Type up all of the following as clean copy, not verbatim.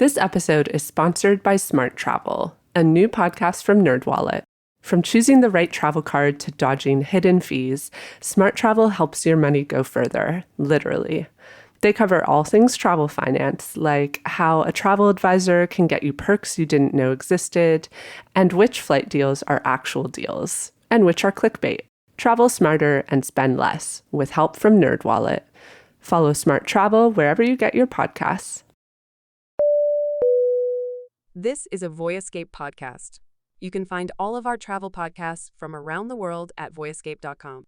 This episode is sponsored by Smart Travel, a new podcast from NerdWallet. From choosing the right travel card to dodging hidden fees, Smart Travel helps your money go further, literally. They cover all things travel finance, like how a travel advisor can get you perks you didn't know existed, and which flight deals are actual deals, and which are clickbait. Travel smarter and spend less with help from NerdWallet. Follow Smart Travel wherever you get your podcasts. This is a Voyescape podcast. You can find all of our travel podcasts from around the world at voyescape.com.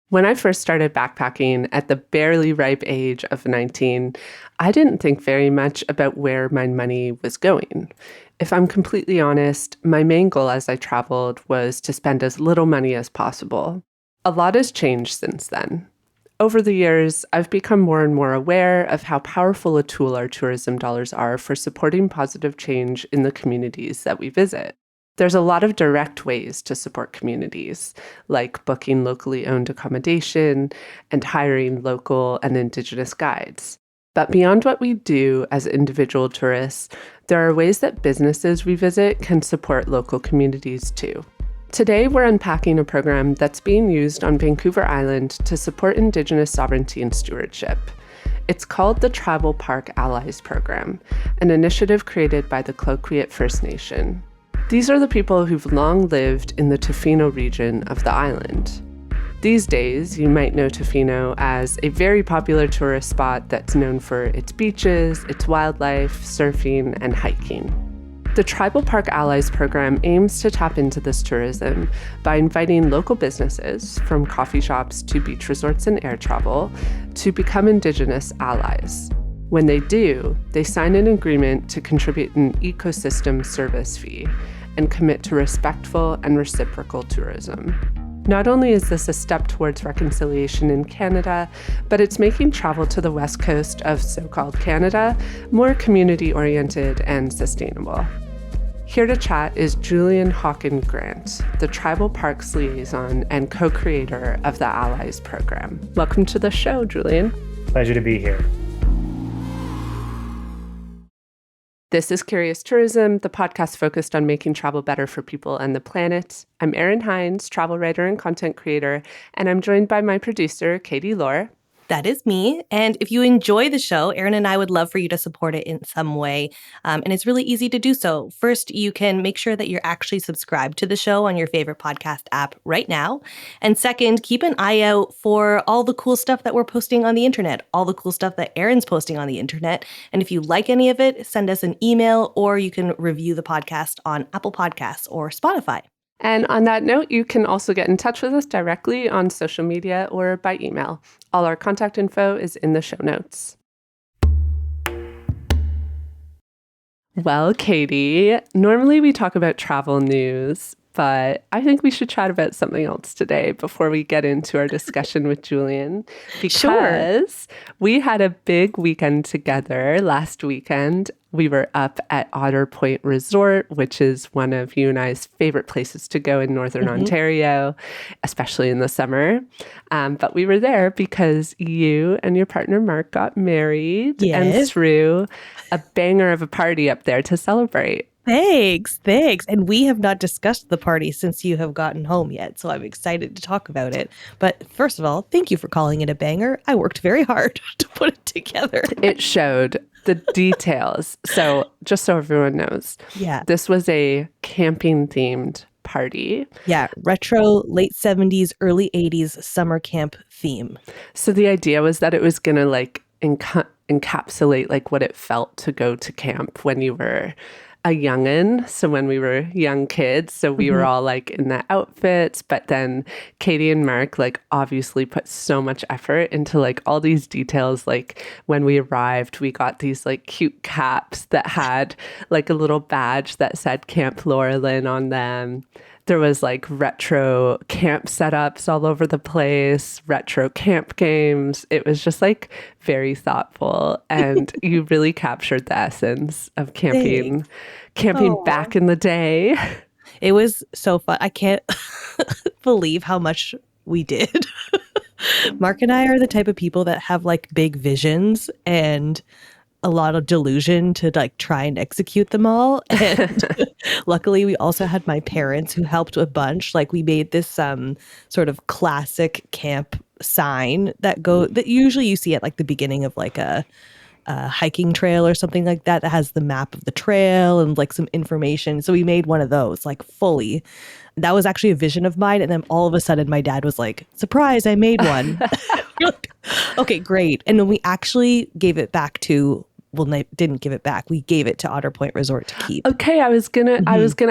When I first started backpacking at the barely ripe age of 19, I didn't think very much about where my money was going. If I'm completely honest, my main goal as I traveled was to spend as little money as possible. A lot has changed since then. Over the years, I've become more and more aware of how powerful a tool our tourism dollars are for supporting positive change in the communities that we visit. There's a lot of direct ways to support communities, like booking locally owned accommodation and hiring local and Indigenous guides. But beyond what we do as individual tourists, there are ways that businesses we visit can support local communities too. Today, we're unpacking a program that's being used on Vancouver Island to support Indigenous sovereignty and stewardship. It's called the Tribal Parks Allies program, an initiative created by the Claoquiat First Nation. These are the people who've long lived in the Tofino region of the island. These days, you might know Tofino as a very popular tourist spot that's known for its beaches, its wildlife, surfing, and hiking. The Tribal Parks Allies program aims to tap into this tourism by inviting local businesses, from coffee shops to beach resorts and air travel, to become Indigenous allies. When they do, they sign an agreement to contribute an ecosystem service fee and commit to respectful and reciprocal tourism. Not only is this a step towards reconciliation in Canada, but it's making travel to the west coast of so-called Canada more community-oriented and sustainable. Here to chat is Julian Hockin Grant, the Tribal Parks Liaison and co-creator of the Allies program. Welcome to the show, Julian. Pleasure to be here. This is Curious Tourism, the podcast focused on making travel better for people and the planet. I'm Erin Hines, travel writer and content creator, and I'm joined by my producer, Katie Lohr. That is me. And if you enjoy the show, Erin and I would love for you to support it in some way. And it's really easy to do so. First, you can make sure that you're actually subscribed to the show on your favorite podcast app right now. And second, keep an eye out for all the cool stuff that we're posting on the internet, all the cool stuff that Erin's posting on the internet. And if you like any of it, send us an email, or you can review the podcast on Apple Podcasts or Spotify. And on that note, you can also get in touch with us directly on social media or by email. All our contact info is in the show notes. Well, Katie, normally we talk about travel news, but I think we should chat about something else today before we get into our discussion with Julian. Because we had a big weekend together last weekend. We were up at Otter Point Resort, which is one of you and I's favorite places to go in Northern Ontario, especially in the summer. But we were there because you and your partner, Mark, got married and threw a banger of a party up there to celebrate. Thanks. And we have not discussed the party since you have gotten home yet, so I'm excited to talk about it. But first of all, thank you for calling it a banger. I worked very hard to put it together. It showed the details. So just so everyone knows, this was a camping-themed party. Yeah, retro, late 70s, early 80s summer camp theme. So the idea was that it was going to encapsulate what it felt to go to camp when you were a youngin', so when we were young kids, so we were all in the outfits, but then Katie and Mark obviously put so much effort into all these details. When we arrived, we got these cute caps that had a little badge that said Camp Laurelin on them. There was retro camp setups all over the place, retro camp games. It was just very thoughtful, and you really captured the essence of camping back in the day. It was so fun. I can't believe how much we did. Mark and I are the type of people that have like big visions and a lot of delusion to like try and execute them all. And luckily we also had my parents who helped a bunch. Like we made this sort of classic camp sign that usually you see at like the beginning of like a hiking trail or something like that has the map of the trail and like some information. So we made one of those like fully. That was actually a vision of mine. And then all of a sudden my dad was like, surprise, I made one. Like, okay, great. And then we actually gave it back to, didn't give it back. We gave it to Otter Point Resort to keep. Okay, I was gonna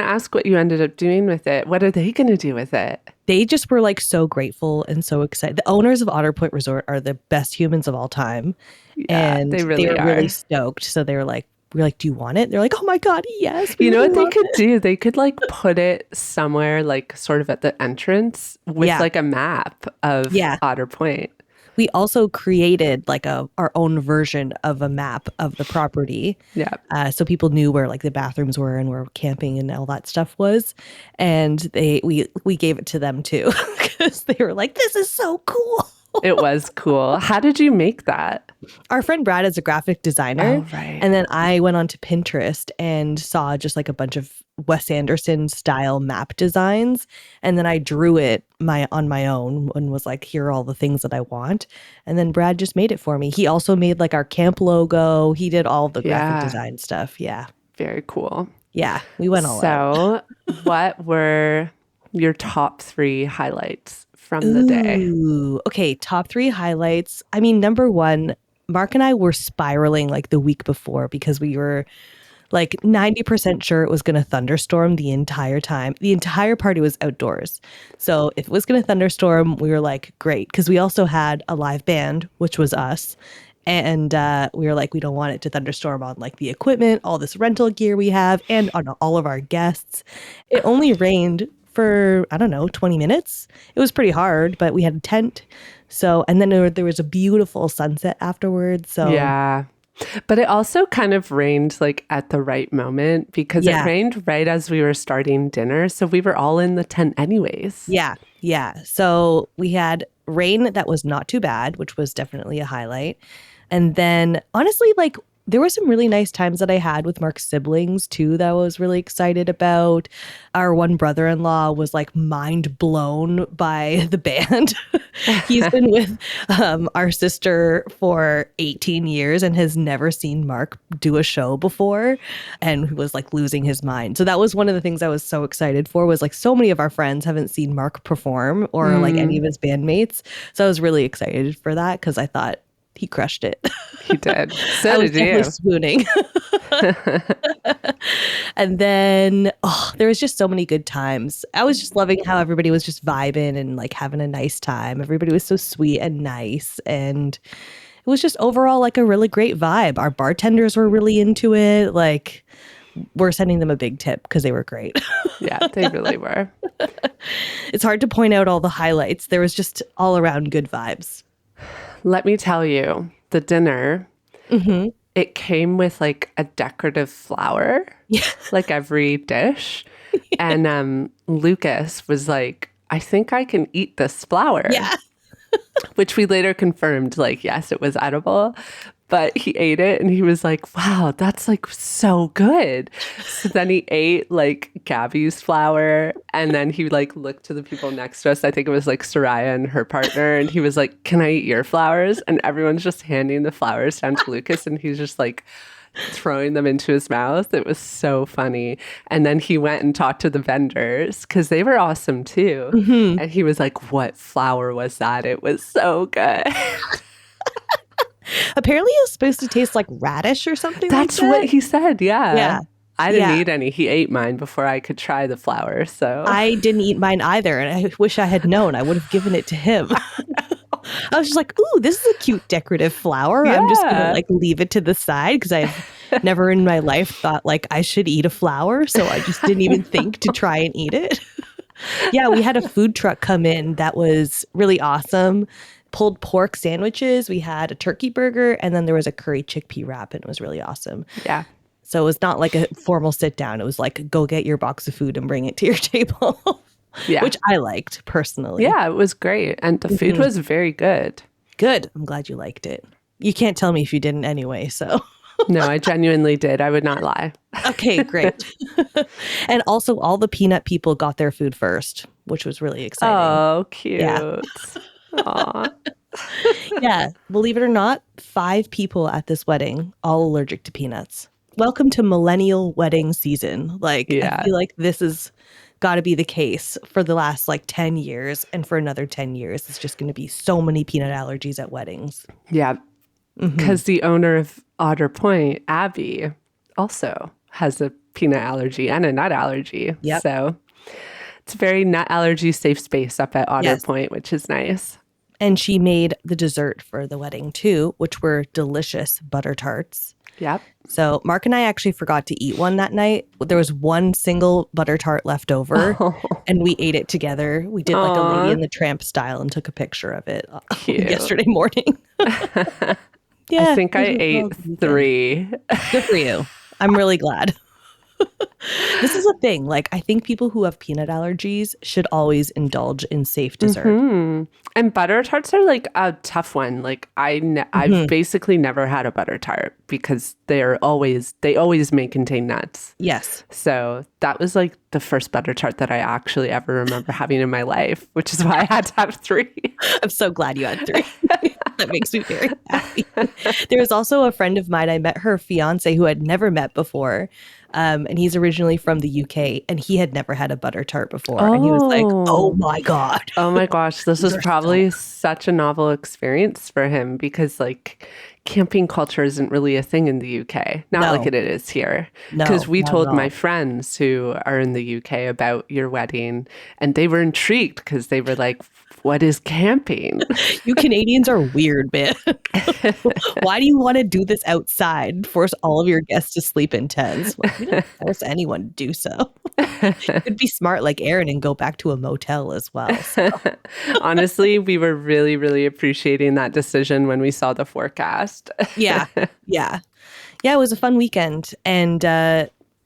ask what you ended up doing with it. What are they gonna do with it? They just were like so grateful and so excited. The owners of Otter Point Resort are the best humans of all time. Yeah, and they were really stoked. So they were like, we're like, do you want it? They're like, oh my God, yes. You know what they could do? They could like put it somewhere like sort of at the entrance with like a map of Otter Point. We also created like our own version of a map of the property. Yeah. So people knew where like the bathrooms were and where camping and all that stuff was. And we gave it to them too because they were like, this is so cool. It was cool. How did you make that? Our friend Brad is a graphic designer. Oh, right. And then I went onto Pinterest and saw just like a bunch of Wes Anderson style map designs. And then I drew it on my own and was like, here are all the things that I want. And then Brad just made it for me. He also made like our camp logo. He did all the graphic design stuff. Yeah. Very cool. Yeah. We went all out. So what were your top 3 highlights from the day? Okay. Top 3 highlights. I mean, number 1, Mark and I were spiraling like the week before because we were like 90% sure it was going to thunderstorm the entire time. The entire party was outdoors. So if it was going to thunderstorm, we were like, great. Because we also had a live band, which was us. And we were like, we don't want it to thunderstorm on like the equipment, all this rental gear we have, and on all of our guests. It only rained for, I don't know, 20 minutes. It was pretty hard, but we had a tent. So, and then there was a beautiful sunset afterwards. So yeah. But it also kind of rained like at the right moment because it rained right as we were starting dinner. So we were all in the tent anyways. Yeah. Yeah. So we had rain that was not too bad, which was definitely a highlight. And then honestly, like there were some really nice times that I had with Mark's siblings too that I was really excited about. Our one brother-in-law was like mind blown by the band. He's been with our sister for 18 years and has never seen Mark do a show before and was like losing his mind. So that was one of the things I was so excited for was like so many of our friends haven't seen Mark perform or like any of his bandmates. So I was really excited for that because I thought, he crushed it. He did. So did you. Swooning. And then there was just so many good times. I was just loving how everybody was just vibing and like having a nice time. Everybody was so sweet and nice. And it was just overall like a really great vibe. Our bartenders were really into it. Like we're sending them a big tip because they were great. Yeah, they really were. It's hard to point out all the highlights. There was just all around good vibes. Let me tell you, the dinner, it came with like a decorative flower, like every dish. And Lucas was like, I think I can eat this flower. Yeah. Which we later confirmed, like, yes, it was edible. But he ate it and he was like, wow, that's like so good. So then he ate like Gabby's flower and then he like looked to the people next to us. I think it was like Soraya and her partner. And he was like, can I eat your flowers? And everyone's just handing the flowers down to Lucas and he's just like throwing them into his mouth. It was so funny. And then he went and talked to the vendors because they were awesome too. And he was like, what flower was that? It was so good. Apparently it was supposed to taste like radish or something. That's like that. What he said. Yeah. I didn't Yeah. eat any. He ate mine before I could try the flower. So I didn't eat mine either. And I wish I had known. I would have given it to him. I was just like, ooh, this is a cute decorative flower. I'm just going to like leave it to the side because I've never in my life thought like I should eat a flower. So I just didn't even think to try and eat it. Yeah, we had a food truck come in that was really awesome. Pulled pork sandwiches. We had a turkey burger and then there was a curry chickpea wrap and it was really awesome. Yeah. So it was not like a formal sit down. It was like, go get your box of food and bring it to your table. Yeah. which I liked personally. Yeah, it was great. And the food was very good. Good. I'm glad you liked it. You can't tell me if you didn't anyway, so. No, I genuinely did. I would not lie. Okay, great. And also all the peanut people got their food first, which was really exciting. Oh, cute. Yeah. Aw. Yeah, believe it or not, 5 people at this wedding, all allergic to peanuts. Welcome to millennial wedding season. Like, Yeah. I feel like this has got to be the case for the last 10 years. And for another 10 years, it's just going to be so many peanut allergies at weddings. Yeah. Because the owner of Otter Point, Abby, also has a peanut allergy and a nut allergy. Yep. So it's a very nut allergy safe space up at Otter Point, which is nice. And she made the dessert for the wedding too, which were delicious butter tarts. Yep. So Mark and I actually forgot to eat one that night. There was one single butter tart left over, and we ate it together. We did like a Lady and the Tramp style and took a picture of it yesterday morning. I think I ate 3. Good for you. I'm really glad. This is a thing. I think people who have peanut allergies should always indulge in safe dessert. And butter tarts are a tough one. I've basically never had a butter tart because they always may contain nuts. Yes. So that was the first butter tart that I actually ever remember having in my life, which is why I had to have 3. I'm so glad you had 3. That makes me very happy. There was also a friend of mine. I met her fiance who I'd never met before. And he's originally from the UK, and he had never had a butter tart before. And he was like, oh my God. Oh my gosh. This was probably such a novel experience for him because camping culture isn't really a thing in the UK. Not like it is here. Because we told my friends who are in the UK about your wedding, and they were intrigued because they were like, what is camping? You Canadians are weird, man. Why do you want to do this outside? Force all of your guests to sleep in tents? We don't force anyone to do so. You could be smart like Erin and go back to a motel as well. So. Honestly, we were really, really appreciating that decision when we saw the forecast. Yeah. It was a fun weekend. And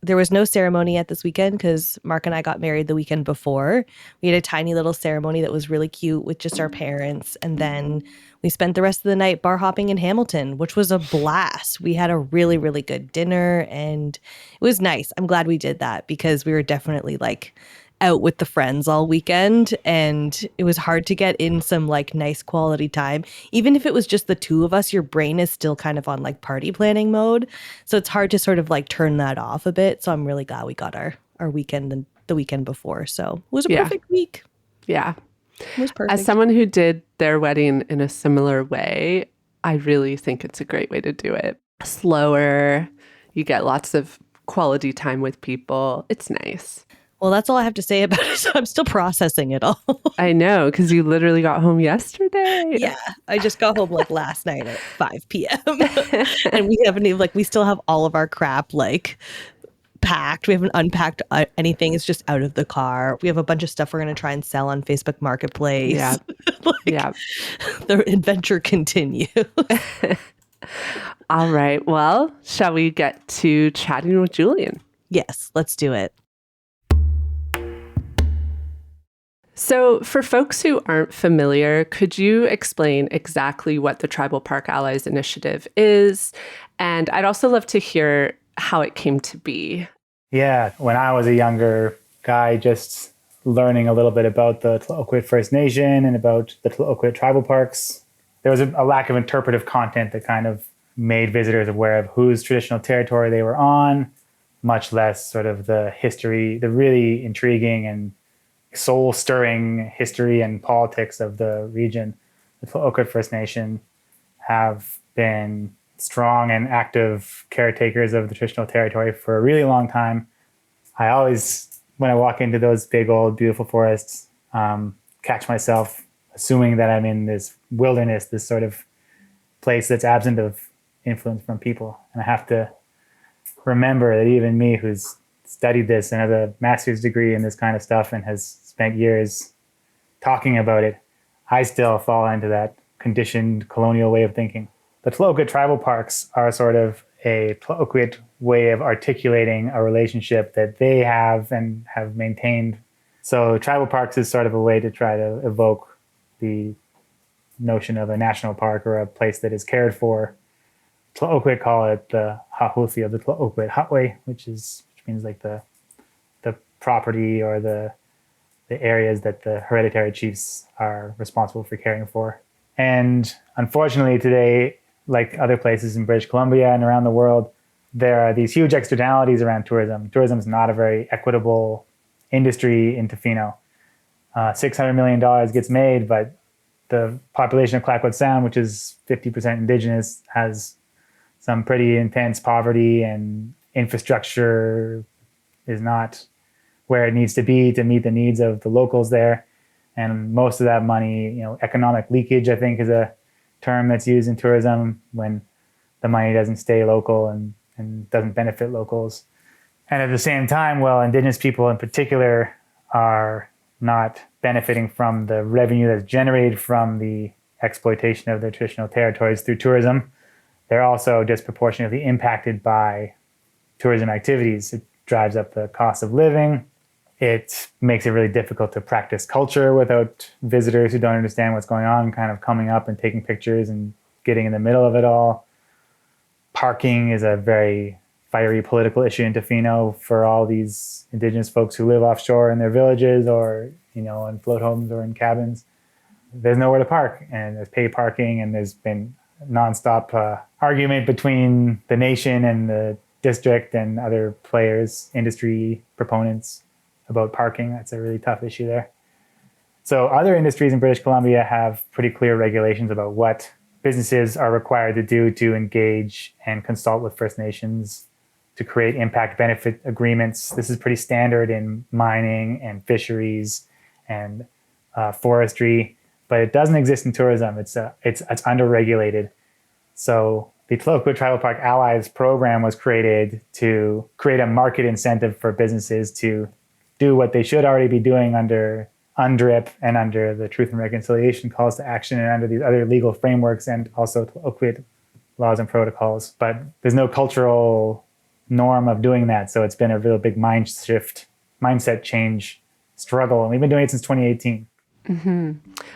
there was no ceremony at this weekend because Mark and I got married the weekend before. We had a tiny little ceremony that was really cute with just our parents. And then we spent the rest of the night bar hopping in Hamilton, which was a blast. We had a really, really good dinner and it was nice. I'm glad we did that because we were definitely out with the friends all weekend, and it was hard to get in some nice quality time. Even if it was just the two of us, your brain is still kind of on party planning mode. So it's hard to sort of turn that off a bit. So I'm really glad we got our weekend and the weekend before. So it was a perfect week. Yeah. It was perfect. As someone who did their wedding in a similar way, I really think it's a great way to do it. Slower. You get lots of quality time with people. It's nice. Well, that's all I have to say about it. So I'm still processing it all. I know, because you literally got home yesterday. Yeah, I just got home last night at 5 p.m. And we haven't even we still have all of our crap packed. We haven't unpacked anything. It's just out of the car. We have a bunch of stuff we're going to try and sell on Facebook Marketplace. Yeah. Yeah. The adventure continues. All right. Well, shall we get to chatting with Julian? Yes, let's do it. So for folks who aren't familiar, could you explain exactly what the Tribal Park Allies initiative is? And I'd also love to hear how it came to be. Yeah, when I was a younger guy, just learning a little bit about the Claoquiat First Nation and about the Claoquiat Tribal Parks, there was a lack of interpretive content that kind of made visitors aware of whose traditional territory they were on, much less sort of the history, the really intriguing and soul-stirring history and politics of the region. The Claoquiat First Nation have been strong and active caretakers of the traditional territory for a really long time. I always, when I walk into those big old beautiful forests, catch myself assuming that I'm in this wilderness, this sort of place that's absent of influence from people. And I have to remember that even me, who's studied this and has a master's degree in this kind of stuff and has spent years talking about it, I still fall into that conditioned colonial way of thinking. The Claoquiat tribal parks are sort of a Claoquiat way of articulating a relationship that they have and have maintained So tribal parks is sort of a way to try to evoke the notion of a national park or a place that is cared for. Claoquiat call it the hahuthi of the Claoquiat Hutway, which means like the property or the areas that the hereditary chiefs are responsible for caring for. And unfortunately today, like other places in British Columbia and around the world, there are these huge externalities around tourism. Tourism is not a very equitable industry in Tofino. $600 million gets made, but the population of Claoquiat Sound, which is 50% Indigenous, has some pretty intense poverty, and infrastructure is not where it needs to be to meet the needs of the locals there. And most of that money, economic leakage, I think, is a term that's used in tourism when the money doesn't stay local and doesn't benefit locals. And at the same time, Indigenous people in particular are not benefiting from the revenue that's generated from the exploitation of their traditional territories through tourism. They're also disproportionately impacted by tourism activities. It drives up the cost of living. It makes it really difficult to practice culture without visitors who don't understand what's going on kind of coming up and taking pictures and getting in the middle of it all. Parking is a very fiery political issue in Tofino for all these Indigenous folks who live offshore in their villages or, in float homes or in cabins. There's nowhere to park, and there's paid parking, and there's been nonstop argument between the nation and the district and other players, industry proponents, about parking. That's a really tough issue there. So other industries in British Columbia have pretty clear regulations about what businesses are required to do to engage and consult with First Nations to create impact benefit agreements. This is pretty standard in mining and fisheries and forestry, but it doesn't exist in tourism. It's underregulated. So the Claoquiat Tribal Park Allies program was created to create a market incentive for businesses to do what they should already be doing under UNDRIP and under the Truth and Reconciliation calls to action and under these other legal frameworks and also Claoquiat laws and protocols. But there's no cultural norm of doing that. So it's been a real big mindset change struggle. And we've been doing it since 2018. Mm-hmm.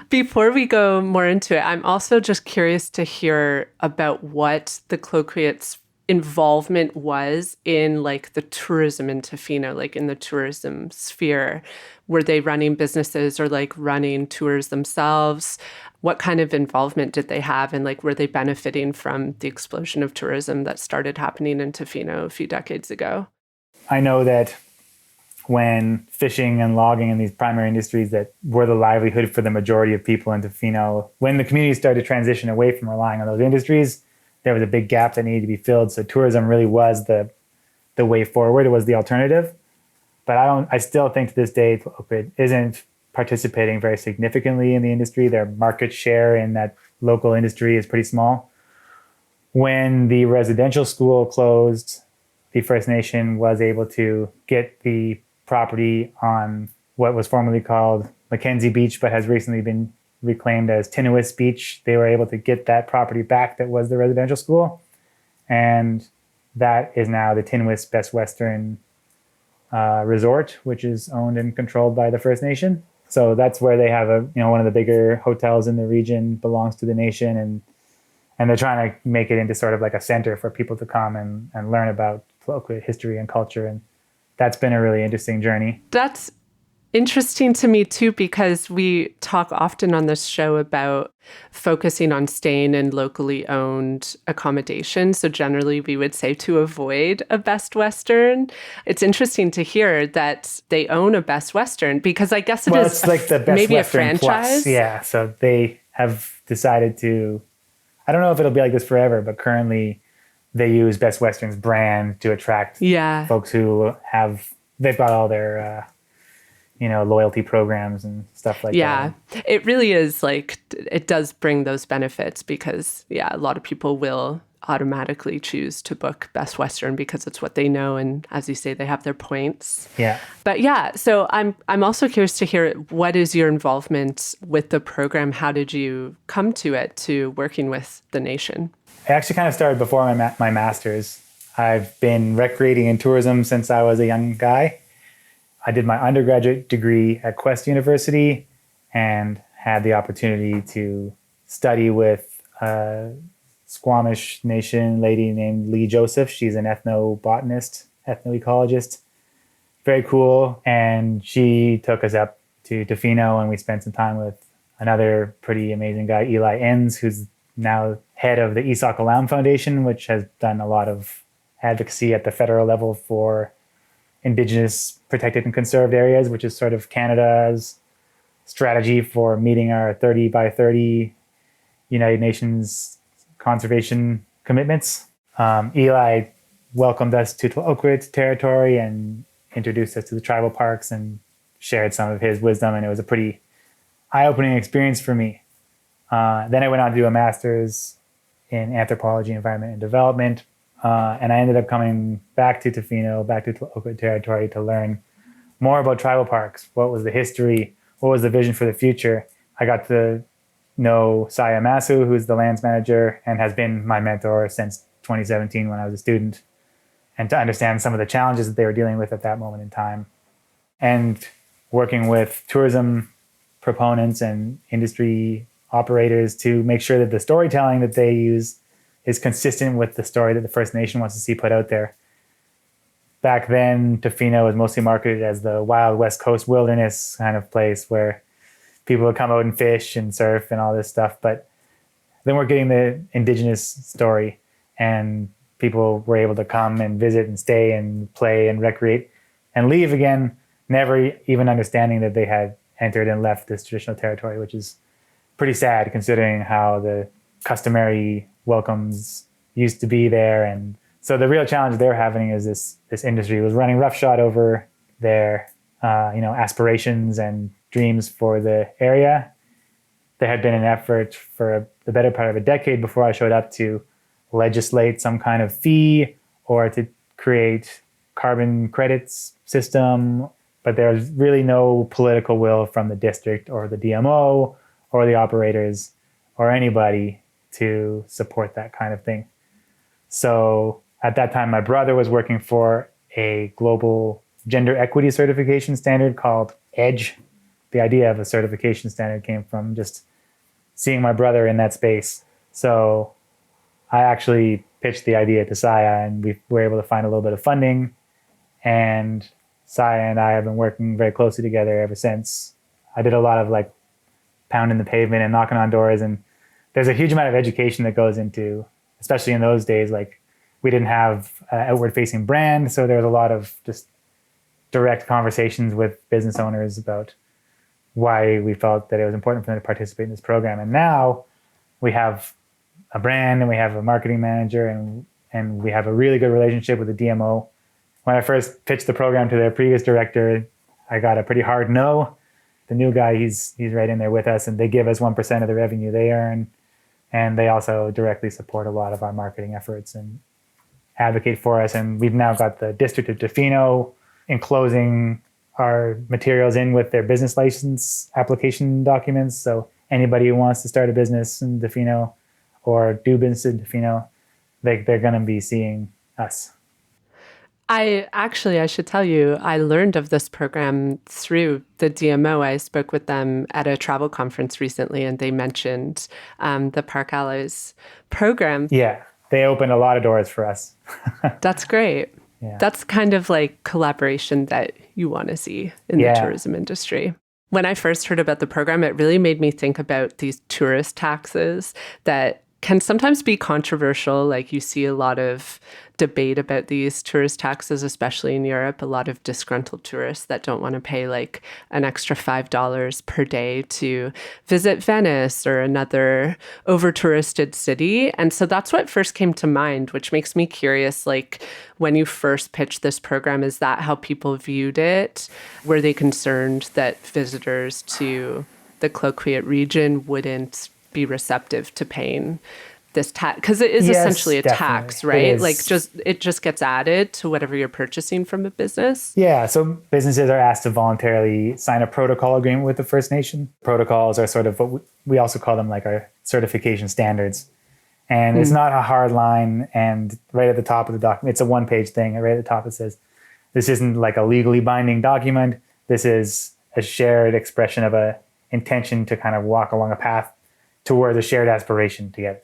Before we go more into it, I'm also just curious to hear about what the Claoquiat's involvement was in the tourism in Tofino, in the tourism sphere. Were they running businesses or running tours themselves? What kind of involvement did they have? And were they benefiting from the explosion of tourism that started happening in Tofino a few decades ago? I know that when fishing and logging and these primary industries that were the livelihood for the majority of people in Tofino, when the community started to transition away from relying on those industries, there was a big gap that needed to be filled. So tourism really was the way forward. It was the alternative. But I still think to this day, Claoquiat isn't participating very significantly in the industry. Their market share in that local industry is pretty small. When the residential school closed, the First Nation was able to get the property on what was formerly called Mackenzie Beach, but has recently been reclaimed as Tinuis Beach. They were able to get that property back that was the residential school. And that is now the Tinuis Best Western Resort, which is owned and controlled by the First Nation. So that's where they have one of the bigger hotels in the region, belongs to the nation. And they're trying to make it into sort of a center for people to come and learn about Claoquiat history and culture. And that's been a really interesting journey. That's interesting to me too, because we talk often on this show about focusing on staying in locally owned accommodation. So generally we would say to avoid a Best Western. It's interesting to hear that they own a Best Western, because I guess it's the Best maybe Western a franchise. Plus. Yeah, so they have decided to, I don't know if it'll be like this forever, but currently they use Best Western's brand to attract folks who they've got all their loyalty programs and stuff like that. Yeah, it really is it does bring those benefits because, a lot of people will automatically choose to book Best Western because it's what they know. And as you say, they have their points. Yeah. But so I'm also curious to hear, what is your involvement with the program? How did you come to it, to working with the nation? I actually kind of started before my master's. I've been recreating in tourism since I was a young guy. I did my undergraduate degree at Quest University and had the opportunity to study with a Squamish Nation lady named Lee Joseph. She's an ethnobotanist, ethnoecologist. Very cool. And she took us up to Tofino, and we spent some time with another pretty amazing guy, Eli Enns, who's now head of the Isak Alam Foundation, which has done a lot of advocacy at the federal level for Indigenous protected and conserved areas, which is sort of Canada's strategy for meeting our 30 by 30 United Nations conservation commitments. Eli welcomed us to Claoquiat territory and introduced us to the tribal parks and shared some of his wisdom, and it was a pretty eye-opening experience for me. Then I went on to do a master's in anthropology, environment, and development, and I ended up coming back to Tofino, back to Claoquiat territory to learn more about tribal parks. What was the history? What was the vision for the future? I got to know Saya Masu, who's the lands manager and has been my mentor since 2017 when I was a student, and to understand some of the challenges that they were dealing with at that moment in time. And working with tourism proponents and industry operators to make sure that the storytelling that they use is consistent with the story that the First Nation wants to see put out there. Back then, Tofino was mostly marketed as the wild West Coast wilderness kind of place where people would come out and fish and surf and all this stuff. But then we're getting the Indigenous story, and people were able to come and visit and stay and play and recreate and leave again, never even understanding that they had entered and left this traditional territory, which is pretty sad considering how the customary welcomes used to be there. And so the real challenge they're having is this industry was running roughshod over their aspirations and dreams for the area. There had been an effort for the better part of a decade before I showed up to legislate some kind of fee or to create carbon credits system, but there was really no political will from the district or the DMO or the operators or anybody to support that kind of thing. So at that time, my brother was working for a global gender equity certification standard called EDGE. The idea of a certification standard came from just seeing my brother in that space. So I actually pitched the idea to Saya, and we were able to find a little bit of funding. And Saya and I have been working very closely together ever since. I did a lot of pounding the pavement and knocking on doors. And there's a huge amount of education that goes into, especially in those days, we didn't have an outward-facing brand. So there was a lot of just direct conversations with business owners about why we felt that it was important for them to participate in this program. And now we have a brand and we have a marketing manager and we have a really good relationship with the DMO. When I first pitched the program to their previous director, I got a pretty hard no. The new guy, he's right in there with us, and they give us 1% of the revenue they earn. And they also directly support a lot of our marketing efforts and advocate for us. And we've now got the District of Tofino enclosing our materials in with their business license application documents. So anybody who wants to start a business in Tofino or do business in Tofino, they're going to be seeing us. I should tell you, I learned of this program through the DMO. I spoke with them at a travel conference recently, and they mentioned the Park Allies program. Yeah, they opened a lot of doors for us. That's great. Yeah. That's kind of collaboration that you want to see in the tourism industry. When I first heard about the program, it really made me think about these tourist taxes that can sometimes be controversial. You see a lot of debate about these tourist taxes, especially in Europe, a lot of disgruntled tourists that don't want to pay an extra $5 per day to visit Venice or another over-touristed city. And so that's what first came to mind, which makes me curious, when you first pitched this program, is that how people viewed it? Were they concerned that visitors to the Claoquiat region wouldn't be receptive to paying this tax? Because it is essentially a tax, right? It just gets added to whatever you're purchasing from a business. Yeah, so businesses are asked to voluntarily sign a protocol agreement with the First Nation. Protocols are sort of what we also call them our certification standards. And it's not a hard line. And right at the top of the document, it's a one-page thing. And right at the top it says, This isn't like a legally binding document. This is a shared expression of a intention to kind of walk along a path towards a shared aspiration together.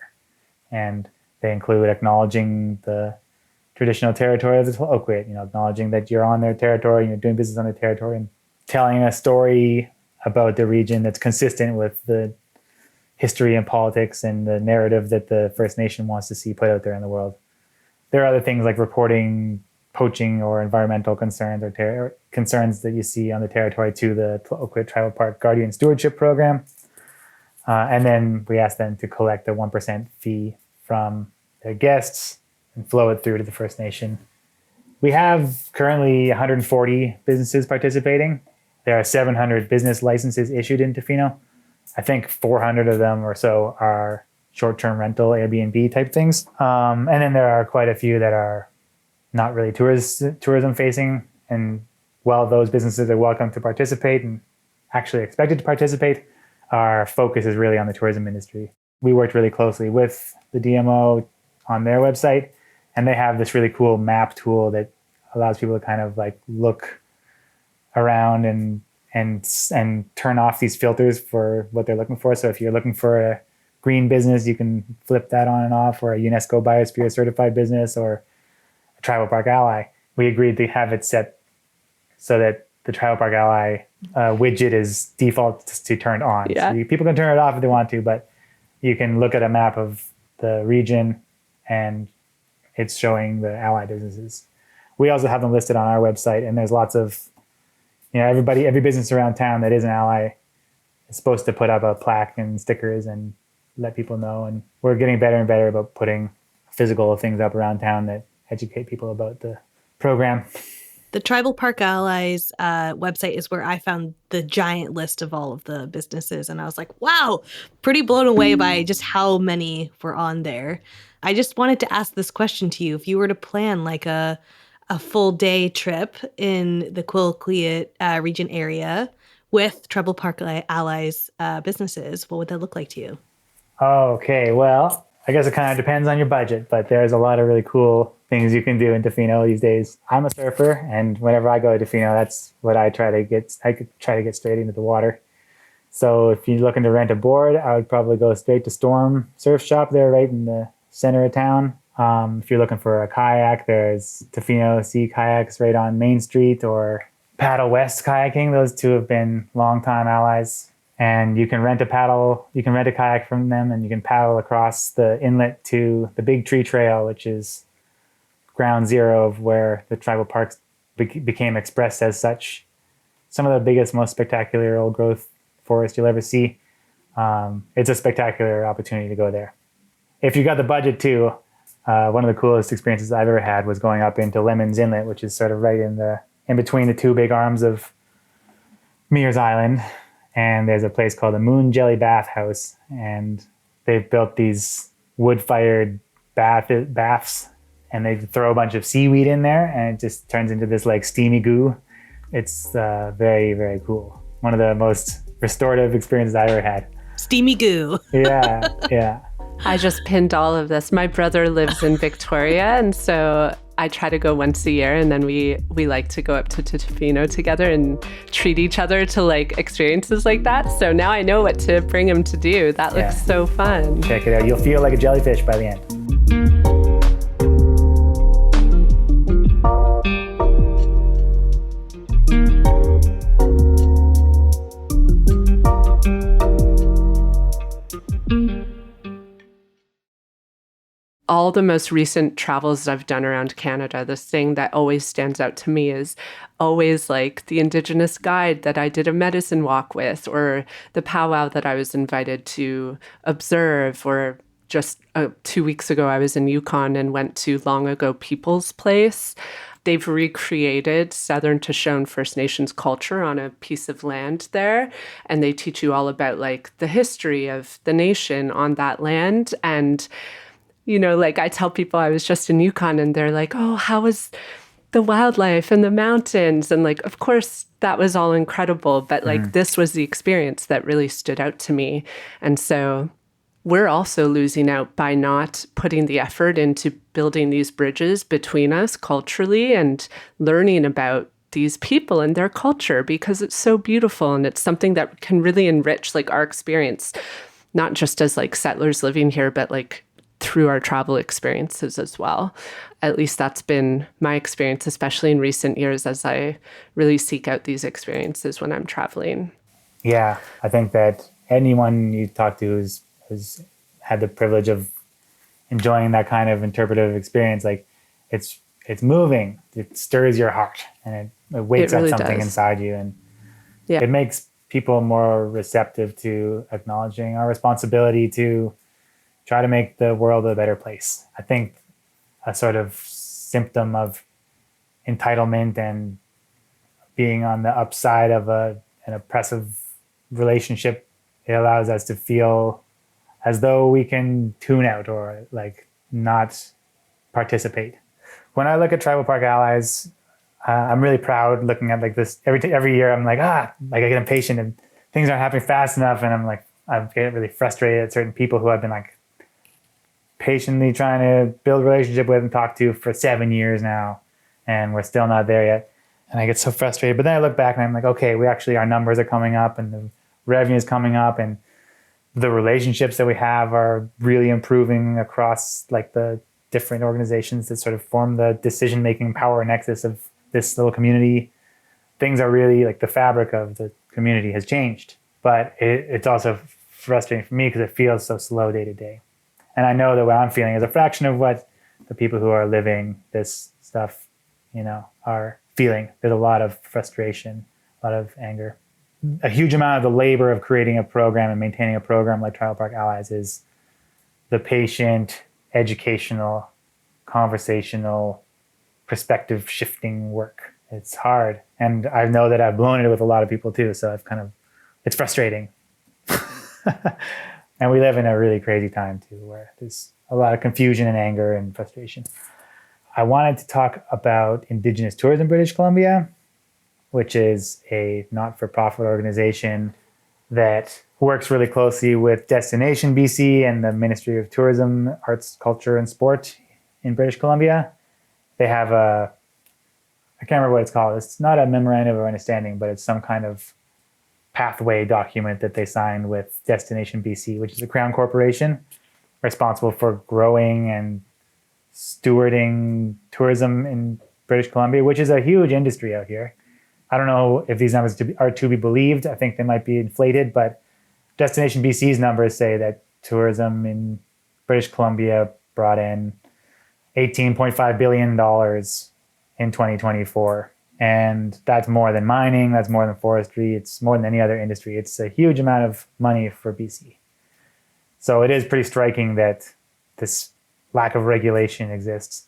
And they include acknowledging the traditional territory of the Claoquiat, acknowledging that you're on their territory, you're doing business on their territory, and telling a story about the region that's consistent with the history and politics and the narrative that the First Nation wants to see put out there in the world. There are other things like reporting poaching or environmental concerns or concerns that you see on the territory to the Claoquiat Tribal Park Guardian Stewardship Program. And then we ask them to collect a 1% fee from their guests and flow it through to the First Nation. We have currently 140 businesses participating. There are 700 business licenses issued in Tofino. I think 400 of them or so are short-term rental, Airbnb type things. And then there are quite a few that are not really tourism facing. And while those businesses are welcome to participate and actually expected to participate, our focus is really on the tourism industry. We worked really closely with the DMO on their website, and they have this really cool map tool that allows people to kind of like look around and turn off these filters for what they're looking for. So if you're looking for a green business, you can flip that on and off, or a UNESCO Biosphere certified business, or a Tribal Park Ally. We agreed to have it set so that the Tribal Park Ally widget is default to turned on. Yeah. So people can turn it off if they want to, but you can look at a map of the region and it's showing the ally businesses. We also have them listed on our website, and there's lots of, every business around town that is an ally is supposed to put up a plaque and stickers and let people know. And we're getting better and better about putting physical things up around town that educate people about the program. The Tribal Park Allies website is where I found the giant list of all of the businesses. And I was like, wow, pretty blown away by just how many were on there. I just wanted to ask this question to you. If you were to plan like a full day trip in the Claoquiat region area with Tribal Park Allies businesses, what would that look like to you? Okay, well, I guess it kind of depends on your budget, but there's a lot of really cool things you can do in Tofino these days. I'm a surfer, and whenever I go to Tofino, that's what I try to get. I could try to get straight into the water. So if you're looking to rent a board, I would probably go straight to Storm Surf Shop there right in the center of town. If you're looking for a kayak, there's Tofino Sea Kayaks right on Main Street, or Paddle West Kayaking. Those two have been longtime allies. And you can rent a kayak from them, and you can paddle across the inlet to the Big Tree Trail, which is ground zero of where the tribal parks became expressed as such. Some of the biggest, most spectacular old growth forest you'll ever see. It's a spectacular opportunity to go there. If you got the budget too, one of the coolest experiences I've ever had was going up into Lemons Inlet, which is sort of right in between the two big arms of Mears Island. And there's a place called the Moon Jelly Bath House, and they've built these wood-fired baths, and they throw a bunch of seaweed in there, and it just turns into this like steamy goo. It's very, very cool. One of the most restorative experiences I ever had. Steamy goo. Yeah. I just pinned all of this. My brother lives in Victoria, and so I try to go once a year, and then we like to go up to Tofino together and treat each other to like experiences like that. So now I know what to bring him to do. That looks so fun. Check it out. You'll feel like a jellyfish by the end. All the most recent travels that I've done around Canada, this thing that always stands out to me is always like the Indigenous guide that I did a medicine walk with, or the powwow that I was invited to observe, or just 2 weeks ago I was in Yukon and went to Long Ago People's Place. They've recreated Southern Shoshone First Nations culture on a piece of land there, and they teach you all about like the history of the nation on that land. And like I tell people I was just in Yukon, and they're like, oh, how was the wildlife and the mountains? And like, of course, that was all incredible. But like, this was the experience that really stood out to me. And so we're also losing out by not putting the effort into building these bridges between us culturally and learning about these people and their culture, because it's so beautiful and it's something that can really enrich like our experience, not just as like settlers living here, but like through our travel experiences as well. At least that's been my experience, especially in recent years as I really seek out these experiences when I'm traveling. Yeah, I think that anyone you talk to who's had the privilege of enjoying that kind of interpretive experience, like it's moving, it stirs your heart, and it wakes up something inside you, and it makes people more receptive to acknowledging our responsibility to try to make the world a better place. I think a sort of symptom of entitlement and being on the upside of an oppressive relationship, it allows us to feel as though we can tune out or like not participate. When I look at Tribal Park Allies, I'm really proud looking at like this every year. I'm like I get impatient and things aren't happening fast enough, and I get really frustrated at certain people who I've been like patiently trying to build a relationship with and talk to for 7 years now, and we're still not there yet. And I get so frustrated. But then I look back and I'm like, okay, our numbers are coming up and the revenue is coming up, and the relationships that we have are really improving across like the different organizations that sort of form the decision-making power nexus of this little community. Things are really like the fabric of the community has changed, but it's also frustrating for me because it feels so slow day to day. And I know that what I'm feeling is a fraction of what the people who are living this stuff, are feeling. There's a lot of frustration, a lot of anger. A huge amount of the labor of creating a program and maintaining a program like Tribal Park Allies is the patient, educational, conversational, perspective shifting work. It's hard. And I know that I've blown it with a lot of people too. So it's frustrating. And we live in a really crazy time too, where there's a lot of confusion and anger and frustration. I wanted to talk about Indigenous Tourism British Columbia, which is a not-for-profit organization that works really closely with Destination BC and the Ministry of Tourism, Arts, Culture, and Sport in British Columbia. They have I can't remember what it's called. It's not a memorandum of understanding, but it's some kind of pathway document that they signed with Destination BC, which is a Crown corporation responsible for growing and stewarding tourism in British Columbia, which is a huge industry out here. I don't know if these numbers are to be believed. I think they might be inflated, but Destination BC's numbers say that tourism in British Columbia brought in $18.5 billion in 2024. And that's more than mining, that's more than forestry, it's more than any other industry. It's a huge amount of money for BC. So it is pretty striking that this lack of regulation exists.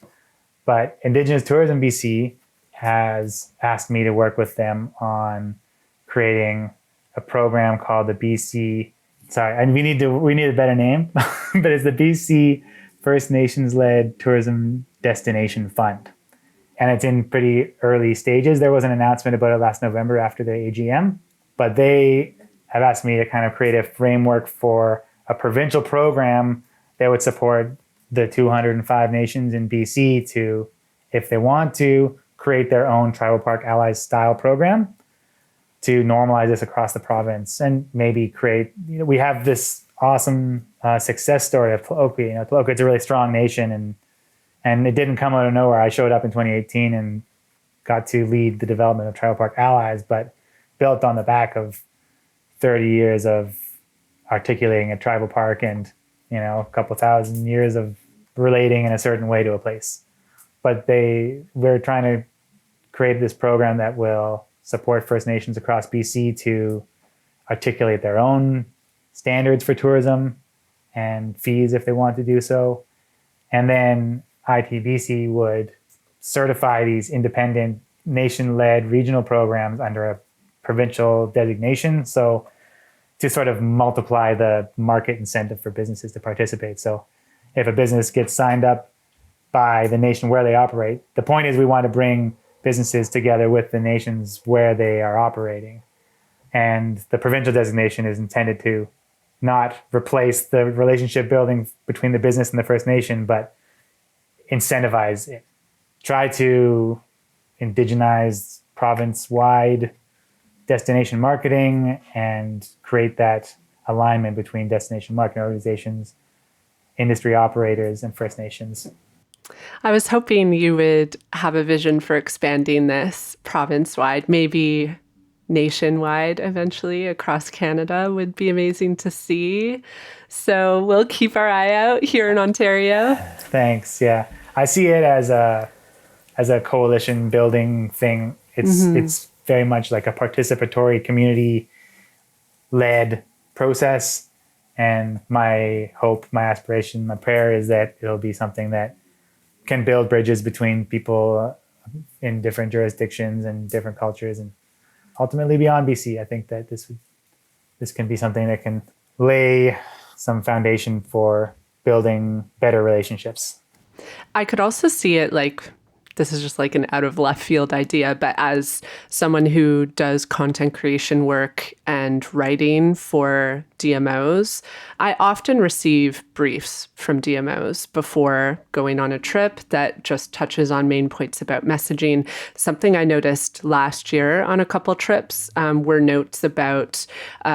But Indigenous Tourism BC has asked me to work with them on creating a program called the BC, and we need a better name, but it's the BC First Nations-led Tourism Destination Fund. And it's in pretty early stages. There was an announcement about it last November after the AGM, but they have asked me to kind of create a framework for a provincial program that would support the 205 nations in BC to, if they want to, create their own Tribal Park Allies style program to normalize this across the province and maybe create, we have this awesome success story of Claoquiat. Claoquiat's a really strong nation, and it didn't come out of nowhere. I showed up in 2018 and got to lead the development of Tribal Park Allies, but built on the back of 30 years of articulating a tribal park and, a couple thousand years of relating in a certain way to a place. But we're trying to create this program that will support First Nations across BC to articulate their own standards for tourism and fees if they want to do so. And then ITBC would certify these independent nation-led regional programs under a provincial designation. So to sort of multiply the market incentive for businesses to participate. So if a business gets signed up by the nation where they operate, the point is we want to bring businesses together with the nations where they are operating. And the provincial designation is intended to not replace the relationship building between the business and the First Nation, but incentivize it. Try to indigenize province-wide destination marketing and create that alignment between destination marketing organizations, industry operators, and First Nations. I was hoping you would have a vision for expanding this province-wide, maybe nationwide eventually across Canada would be amazing to see. So we'll keep our eye out here in Ontario. Thanks. Yeah. I see it as a coalition building thing. It's very much like a participatory community-led process. And my hope, my aspiration, my prayer is that it'll be something that can build bridges between people in different jurisdictions and different cultures, and ultimately beyond BC. I think that this can be something that can lay some foundation for building better relationships. I could also see it like, this is just like an out of left field idea, but as someone who does content creation work and writing for DMOs, I often receive briefs from DMOs before going on a trip that just touches on main points about messaging. Something I noticed last year on a couple trips were notes about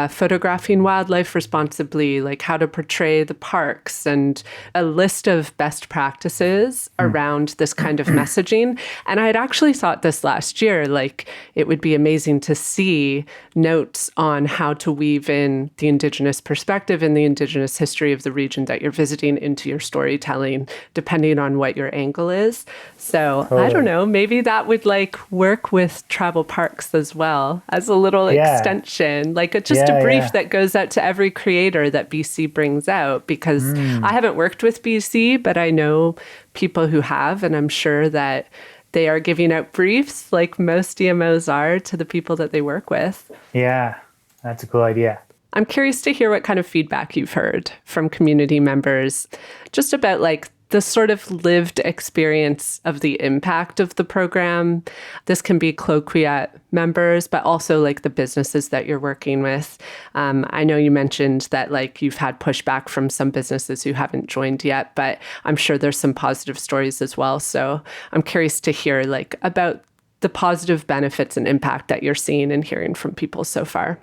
photographing wildlife responsibly, like how to portray the parks, and a list of best practices around this kind of messaging. And I had actually thought this last year, like it would be amazing to see notes on how to weave in the Indigenous perspective and the Indigenous history of the region that you're visiting into your storytelling, depending on what your angle is. So I don't know, maybe that would like work with Tribal Parks as well as a little extension, like a brief that goes out to every creator that BC brings out, because I haven't worked with BC, but I know people who have, and I'm sure that they are giving out briefs like most DMOs are to the people that they work with. Yeah, that's a cool idea. I'm curious to hear what kind of feedback you've heard from community members just about like the sort of lived experience of the impact of the program. This can be Claoquiat members, but also like the businesses that you're working with. I know you mentioned that like you've had pushback from some businesses who haven't joined yet, but I'm sure there's some positive stories as well. So I'm curious to hear like about the positive benefits and impact that you're seeing and hearing from people so far.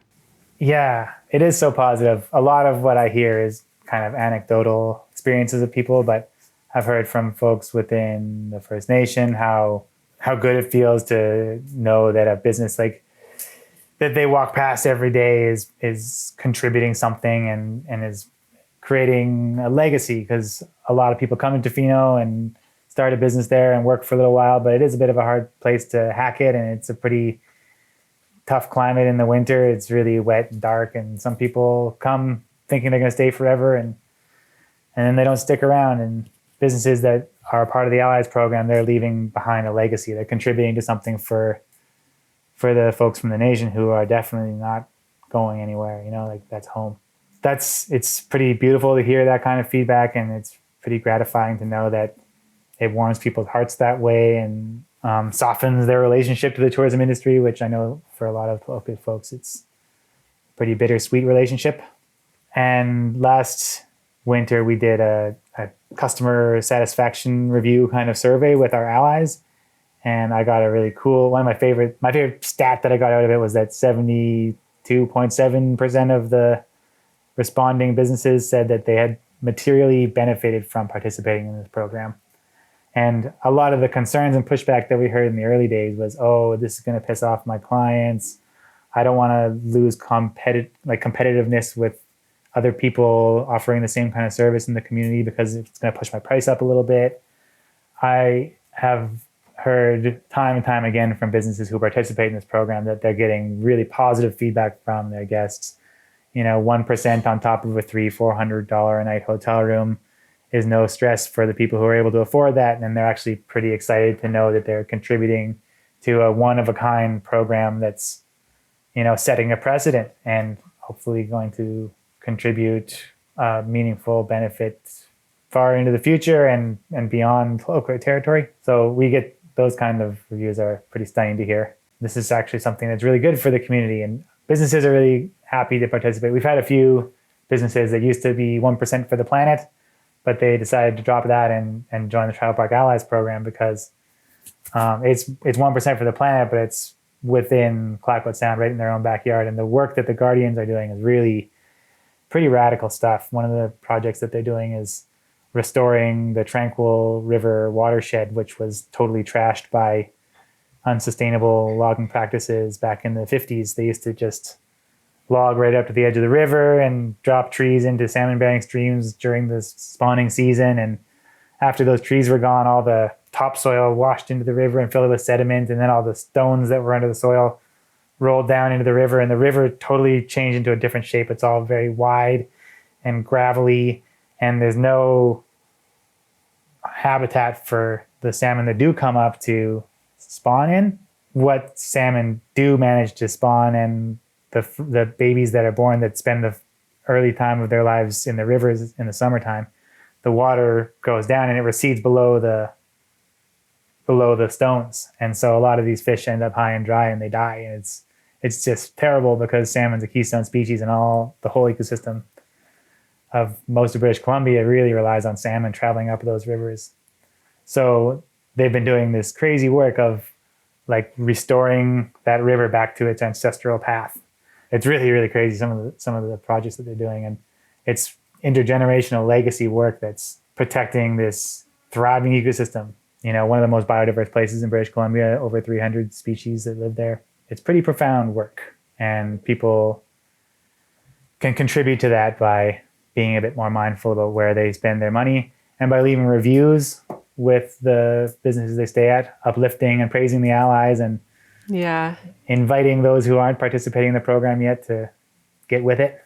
Yeah, it is so positive. A lot of what I hear is kind of anecdotal experiences of people, but I've heard from folks within the First Nation how good it feels to know that a business like that they walk past every day is contributing something and is creating a legacy, because a lot of people come into Tofino and start a business there and work for a little while, but it is a bit of a hard place to hack it, and it's a pretty tough climate in the winter. It's really wet and dark, and some people come thinking they're going to stay forever, and then they don't stick around. And businesses that are a part of the Allies program, they're leaving behind a legacy. They're contributing to something for the folks from the nation who are definitely not going anywhere. You know, like that's home. It's pretty beautiful to hear that kind of feedback, and it's pretty gratifying to know that it warms people's hearts that way and softens their relationship to the tourism industry, which I know for a lot of local folks, it's a pretty bittersweet relationship. And last winter, we did a customer satisfaction review kind of survey with our allies. And I got a really cool, my favorite stat that I got out of it was that 72.7% of the responding businesses said that they had materially benefited from participating in this program. And a lot of the concerns and pushback that we heard in the early days was, oh, this is going to piss off my clients. I don't want to lose competitiveness with other people offering the same kind of service in the community because it's going to push my price up a little bit. I have heard time and time again from businesses who participate in this program that they're getting really positive feedback from their guests. 1% on top of a $300-400 a night hotel room is no stress for the people who are able to afford that. And they're actually pretty excited to know that they're contributing to a one-of-a-kind program that's, setting a precedent and hopefully going to contribute meaningful benefits far into the future and beyond local territory. So we get those kind of reviews are pretty stunning to hear. This is actually something that's really good for the community, and businesses are really happy to participate. We've had a few businesses that used to be 1% for the planet, but they decided to drop that and join the Tribal Park Allies program because it's 1% for the planet, but it's within Claoquiat Sound, right in their own backyard. And the work that the Guardians are doing is really pretty radical stuff. One of the projects that they're doing is restoring the Tranquil River watershed, which was totally trashed by unsustainable logging practices back in the 50s. They used to just log right up to the edge of the river and drop trees into salmon-bearing streams during the spawning season. And after those trees were gone, all the topsoil washed into the river and filled it with sediment, and then all the stones that were under the soil rolled down into the river, and the river totally changed into a different shape. It's all very wide and gravelly, and there's no habitat for the salmon that do come up to spawn in. What salmon do manage to spawn, and the babies that are born that spend the early time of their lives in the rivers in the summertime, the water goes down and it recedes below the stones. And so a lot of these fish end up high and dry and they die. And it's just terrible because salmon's a keystone species, and the whole ecosystem of most of British Columbia really relies on salmon traveling up those rivers. So they've been doing this crazy work of like restoring that river back to its ancestral path. It's really, really crazy, some of the projects that they're doing. And it's intergenerational legacy work that's protecting this thriving ecosystem. You know, one of the most biodiverse places in British Columbia, over 300 species that live there. It's pretty profound work, and people can contribute to that by being a bit more mindful about where they spend their money, and by leaving reviews with the businesses they stay at, uplifting and praising the allies, and inviting those who aren't participating in the program yet to get with it.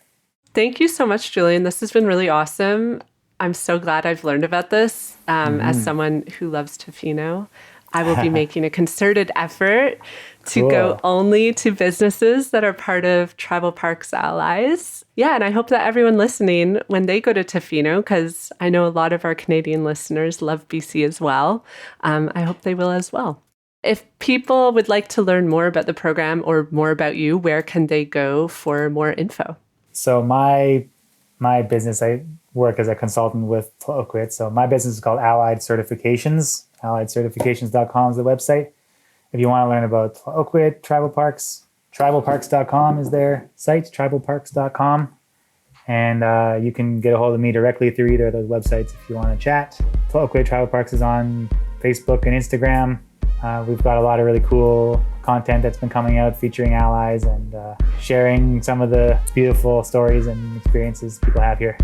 Thank you so much, Julian. This has been really awesome. I'm so glad I've learned about this. As someone who loves Tofino, I will be making a concerted effort to go only to businesses that are part of Tribal Parks Allies. Yeah, and I hope that everyone listening, when they go to Tofino, because I know a lot of our Canadian listeners love BC as well, I hope they will as well. If people would like to learn more about the program or more about you, where can they go for more info? So my business, I work as a consultant with Claoquiat. So my business is called Allied Certifications. AlliedCertifications.com is the website. If you want to learn about Claoquiat, Tribal Parks, tribalparks.com is their site, tribalparks.com. And you can get a hold of me directly through either of those websites if you want to chat. Claoquiat Tribal Parks is on Facebook and Instagram. We've got a lot of really cool content that's been coming out featuring allies and sharing some of the beautiful stories and experiences people have here.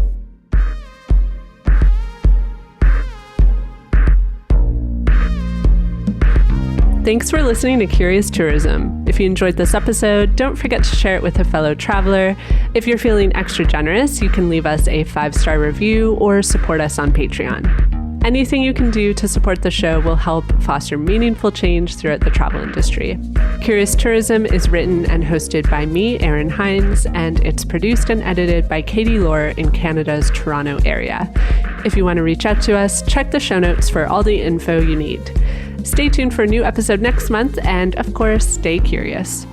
Thanks for listening to Curious Tourism. If you enjoyed this episode, don't forget to share it with a fellow traveler. If you're feeling extra generous, you can leave us a 5-star review or support us on Patreon. Anything you can do to support the show will help foster meaningful change throughout the travel industry. Curious Tourism is written and hosted by me, Erin Hines, and it's produced and edited by Katie Lohr in Canada's Toronto area. If you want to reach out to us, check the show notes for all the info you need. Stay tuned for a new episode next month, and of course, stay curious.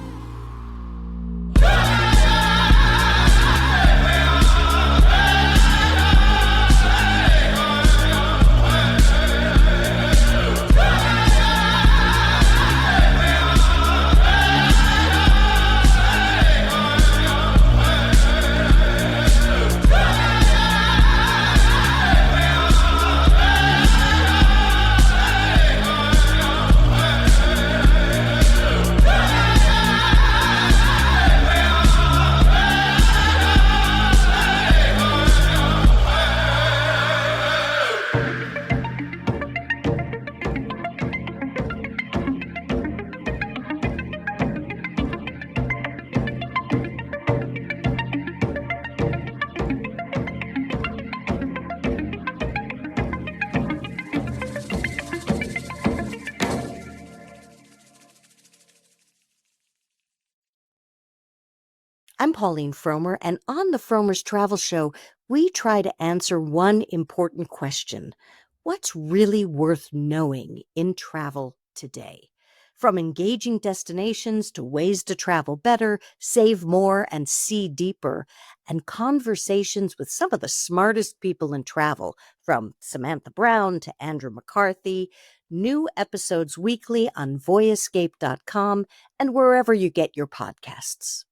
I'm Pauline Fromer, and on the Fromer's Travel Show, we try to answer one important question. What's really worth knowing in travel today? From engaging destinations to ways to travel better, save more, and see deeper, and conversations with some of the smartest people in travel, from Samantha Brown to Andrew McCarthy. New episodes weekly on voyescape.com and wherever you get your podcasts.